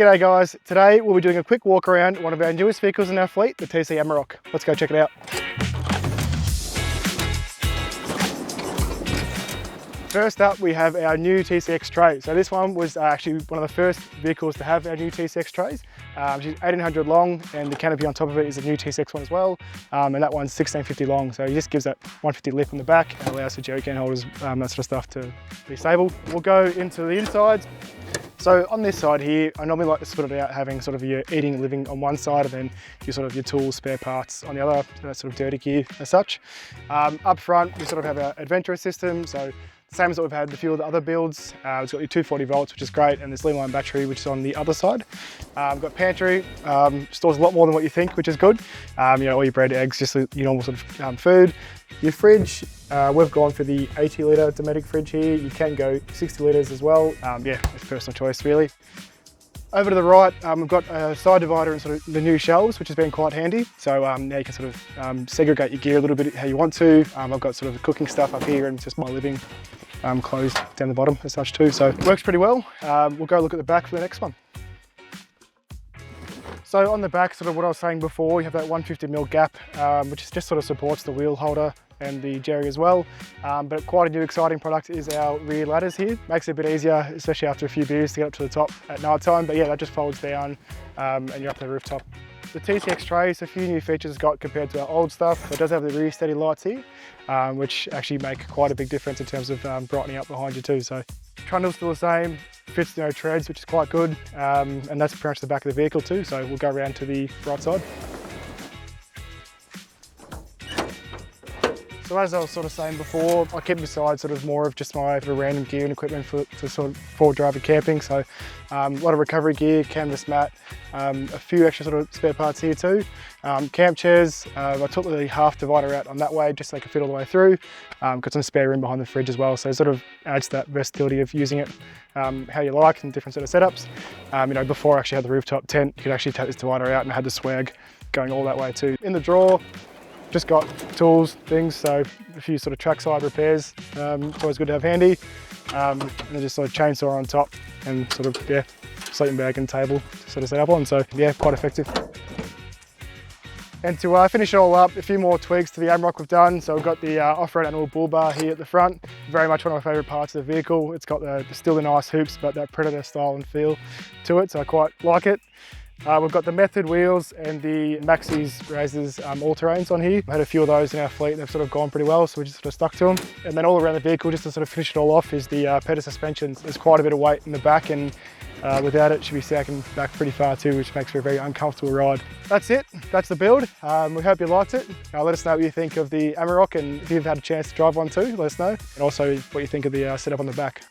G'day guys, today we'll be doing a quick walk around one of our newest vehicles in our fleet, the TCX Amarok. Let's go check it out. First up we have our new TCX Tray. So this one was actually one of the first vehicles to have our new TCX trays. She's 1800 long and the canopy on top of it is a new TCX one as well. And that one's 1650 long, so it just gives that 150 lift on the back and allows for jerry can holders, that sort of stuff to be stable. We'll go into the inside. So on this side here, I normally like to split it out, having sort of your eating and living on one side and then your tools, spare parts on the other, sort of dirty gear as such. Up front, we sort of have our adventurous system, so same as what we've had in a few of the other builds. It's got your 240 volts, which is great, and this lean-line battery, which is on the other side. We've got pantry, stores a lot more than what you think, which is good. All your bread, eggs, just your normal sort of food. Your fridge, we've gone for the 80 litre Dometic fridge here. You can go 60 litres as well. Yeah, it's personal choice really. Over to the right, we've got a side divider and sort of the new shelves, which has been quite handy. So now you can sort of segregate your gear a little bit how you want to. I've got sort of the cooking stuff up here and just my living clothes down the bottom as such too. So it works pretty well. We'll go look at the back for the next one. So on the back, sort of what I was saying before, you have that 150mm gap, which just sort of supports the wheel holder and the jerry as well. But quite a new exciting product is our rear ladders here. Makes it a bit easier, especially after a few beers, to get up to the top at night time. But yeah, that just folds down and you're up to the rooftop. The TCX Tray, so a few new features it's got compared to our old stuff. It does have the rear steady lights here, which actually make quite a big difference in terms of brightening up behind you too. So trundle's still the same, fits no treads, which is quite good. And that's pretty much the back of the vehicle too. So we'll go around to the right side. So as I was sort of saying before, I keep beside sort of more of just my random gear and equipment for sort of forward driver camping. So a lot of recovery gear, canvas mat, a few extra sort of spare parts here too. Camp chairs, I took the half divider out on that way just so they could fit all the way through. Got some spare room behind the fridge as well, so it sort of adds that versatility of using it how you like in different sort of setups. Before I actually had the rooftop tent, you could actually take this divider out and I had the swag going all that way too. In the drawer, just got tools, things, so a few sort of trackside repairs. It's always good to have handy. And then just sort of chainsaw on top and sort of, yeah, sleeping bag and table to sort of set up on. So yeah, quite effective. And to finish it all up, a few more tweaks to the Amarok we've done. So we've got the off-road animal bull bar here at the front. Very much one of my favourite parts of the vehicle. It's got still the nice hoops, but that Predator style and feel to it, so I quite like it. We've got the Method wheels and the Maxxis Razors all-terrains on here. I had a few of those in our fleet and they've sort of gone pretty well, so we just sort of stuck to them. And then all around the vehicle, just to sort of finish it all off, is the pedal suspensions. There's quite a bit of weight in the back and without it, should be sacking back pretty far too, which makes for a very uncomfortable ride. That's it, that's the build. We hope you liked it. Let us know what you think of the Amarok, and if you've had a chance to drive one too, let us know. And also what you think of the setup on the back.